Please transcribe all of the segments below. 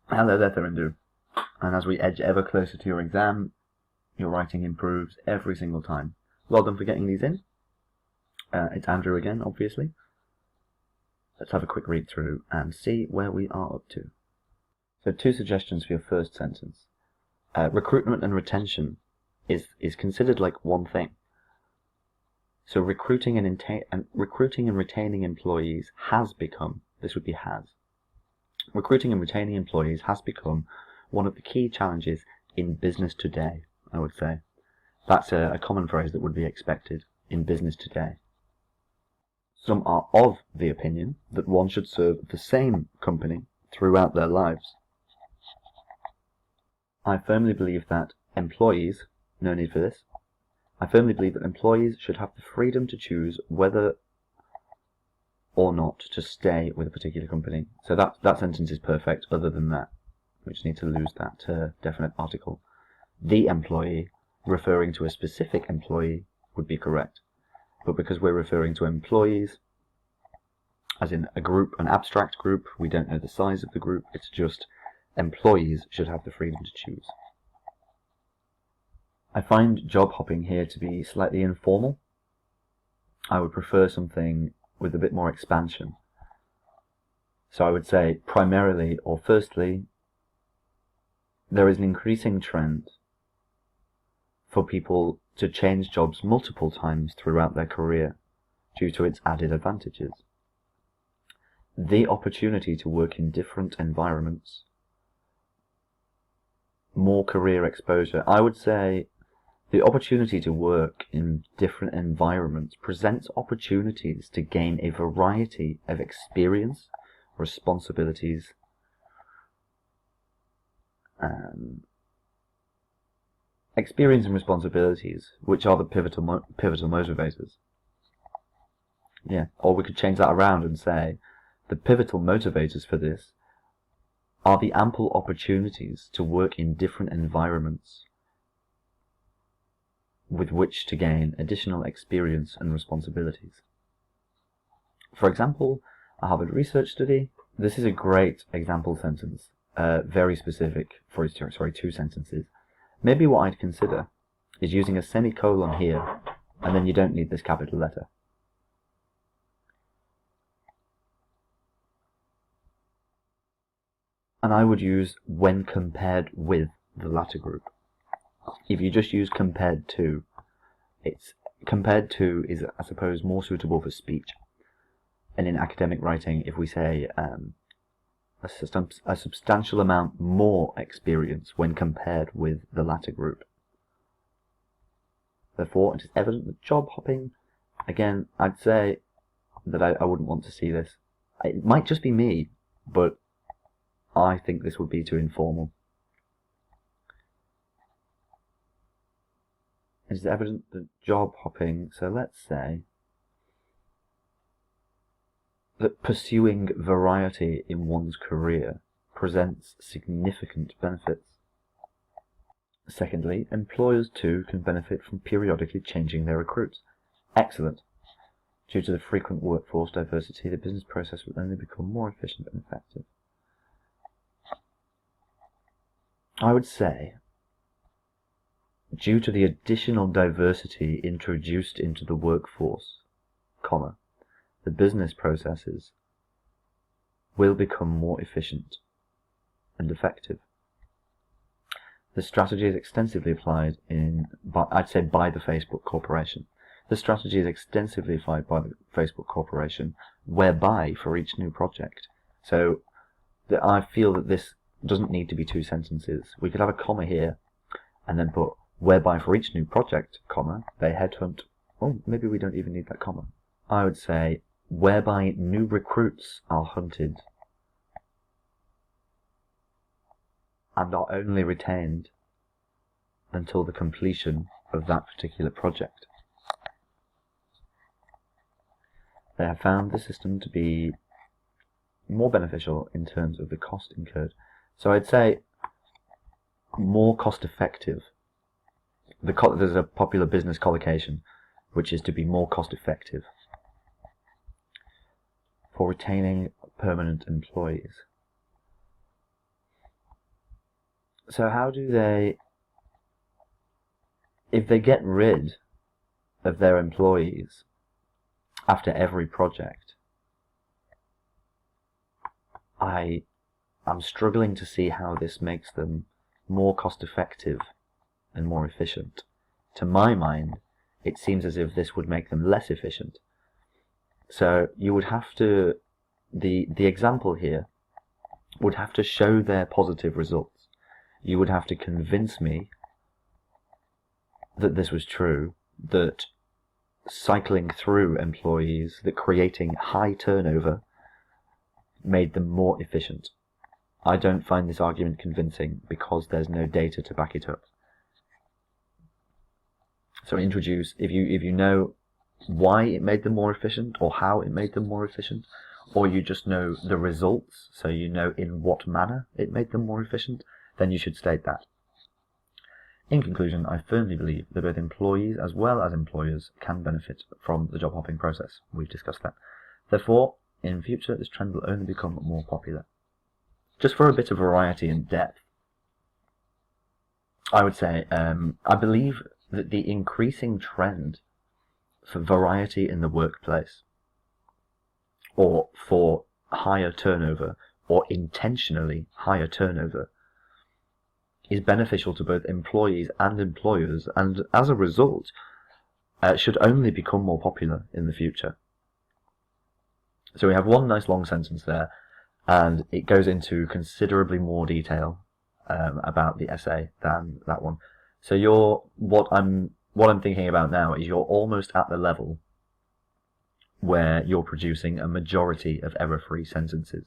Hello there, Tharindu. And as we edge ever closer to your exam, your writing improves every single time. Well done for getting these in. It's Andrew again, obviously. Let's have a quick read through and see where we are up to. So 2 suggestions for your first sentence. Recruitment and retention is considered like one thing. So recruiting and retaining employees has become, this would be has. Recruiting and retaining employees has become one of the key challenges in business today, I would say. That's a common phrase that would be expected in business today. Some are of the opinion that one should serve the same company throughout their lives. I firmly believe that employees, no need for this, I firmly believe that employees should have the freedom to choose whether or not to stay with a particular company. So that sentence is perfect. Other than that, we just need to lose that definite article. The employee, referring to a specific employee, would be correct. But because we're referring to employees, as in a group, an abstract group, we don't know the size of the group, it's just employees should have the freedom to choose. I find job hopping here to be slightly informal. I would prefer something with a bit more expansion. So I would say primarily or firstly, there is an increasing trend for people to change jobs multiple times throughout their career due to its added advantages. The opportunity to work in different environments, more career exposure. I would say the opportunity to work in different environments presents opportunities to gain a variety of experience, responsibilities, which are the pivotal motivators. Yeah, or we could change that around and say the pivotal motivators for this are the ample opportunities to work in different environments with which to gain additional experience and responsibilities. For example, a Harvard research study. This is a great example sentence, very specific for 2 sentences. Maybe what I'd consider is using a semicolon here, and then you don't need this capital letter. And I would use when compared with the latter group. If you just use compared to, compared to is, I suppose, more suitable for speech. And in academic writing, if we say a substantial amount more experience when compared with the latter group. Therefore, it is evident that job hopping, again, I'd say that I wouldn't want to see this. It might just be me, but I think this would be too informal. It is evident that job hopping, so let's say that pursuing variety in one's career presents significant benefits. Secondly, employers too can benefit from periodically changing their recruits. Excellent. Due to the frequent workforce diversity, the business process will only become more efficient and effective. I would say, due to the additional diversity introduced into the workforce, the business processes will become more efficient and effective. The strategy is extensively applied by the Facebook Corporation. The strategy is extensively applied by the Facebook Corporation, whereby for each new project. So I feel that this doesn't need to be 2 sentences. We could have a comma here and then put whereby for each new project, they headhunt. Oh, maybe we don't even need that comma. I would say whereby new recruits are hunted and are only retained until the completion of that particular project. They have found the system to be more beneficial in terms of the cost incurred. So I'd say more cost effective. There's a popular business collocation, which is to be more cost effective for retaining permanent employees. So how do they, if they get rid of their employees after every project, I'm struggling to see how this makes them more cost effective and more efficient. To my mind, it seems as if this would make them less efficient. So you would have to, the example here would have to show their positive results. You would have to convince me that this was true, that cycling through employees, that creating high turnover made them more efficient. I don't find this argument convincing because there's no data to back it up. So introduce, if you know why it made them more efficient or how it made them more efficient, or you just know the results, so you know in what manner it made them more efficient, then you should state that. In conclusion, I firmly believe that both employees as well as employers can benefit from the job hopping process. We've discussed that. Therefore, in future, this trend will only become more popular. Just for a bit of variety and depth, I would say I believe that the increasing trend for variety in the workplace, or for higher turnover, or intentionally higher turnover, is beneficial to both employees and employers, and as a result, should only become more popular in the future. So we have one nice long sentence there, and it goes into considerably more detail about the essay than that one. So what I'm thinking about now is you're almost at the level where you're producing a majority of error-free sentences.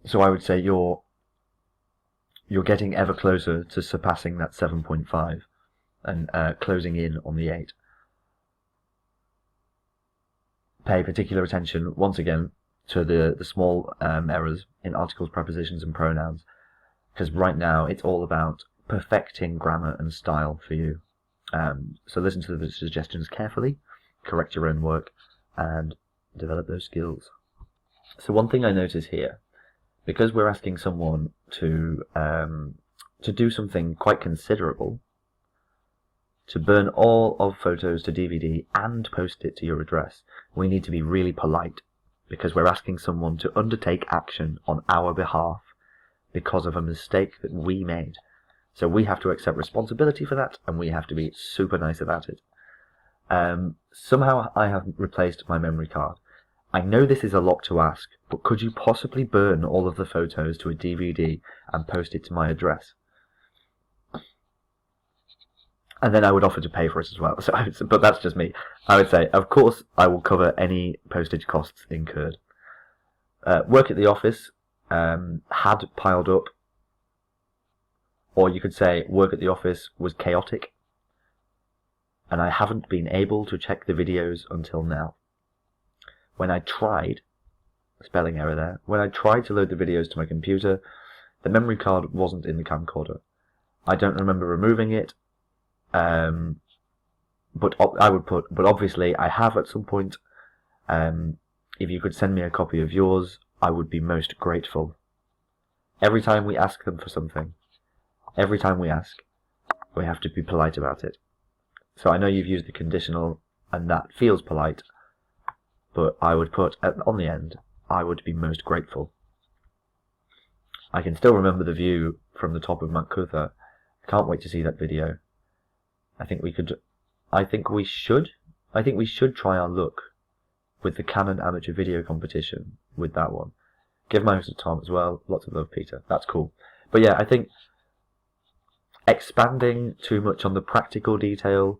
So I would say you're getting ever closer to surpassing that 7.5 and closing in on the 8. Pay particular attention, once again, to the small errors in articles, prepositions, and pronouns, because right now it's all about perfecting grammar and style for you. So listen to the suggestions carefully, correct your own work, and develop those skills. So one thing I notice here, because we're asking someone to do something quite considerable, to burn all of photos to DVD and post it to your address, we need to be really polite, because we're asking someone to undertake action on our behalf because of a mistake that we made. So we have to accept responsibility for that, and we have to be super nice about it. Somehow I have replaced my memory card. I know this is a lot to ask, but could you possibly burn all of the photos to a DVD and post it to my address? And then I would offer to pay for it as well. But that's just me. I would say, of course, I will cover any postage costs incurred. Work at the office had piled up. Or you could say, work at the office was chaotic, and I haven't been able to check the videos until now. When I tried, spelling error there, when I tried to load the videos to my computer, the memory card wasn't in the camcorder. I don't remember removing it, but obviously I have at some point. If you could send me a copy of yours, I would be most grateful. Every time we ask them for something, we have to be polite about it. So I know you've used the conditional, and that feels polite, but I would put on the end, I would be most grateful. I can still remember the view from the top of Mount Kutha. I can't wait to see that video. I think we should try our luck with the Canon Amateur Video Competition with that one. Give my thanks to Tom as well. Lots of love, Peter. That's cool. But yeah, I think expanding too much on the practical detail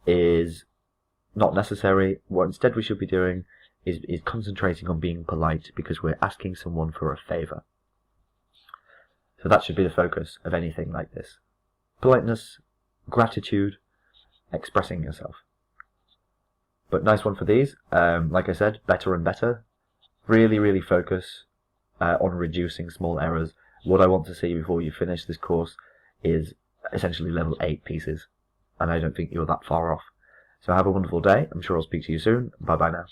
is not necessary. What instead we should be doing is concentrating on being polite, because we're asking someone for a favour. So that should be the focus of anything like this. Politeness, gratitude, expressing yourself. But nice one for these. Like I said, better and better. Really, really focus on reducing small errors. What I want to see before you finish this course is essentially level 8 pieces, and I don't think you're that far off. So have a wonderful day. I'm sure I'll speak to you soon. Bye bye now.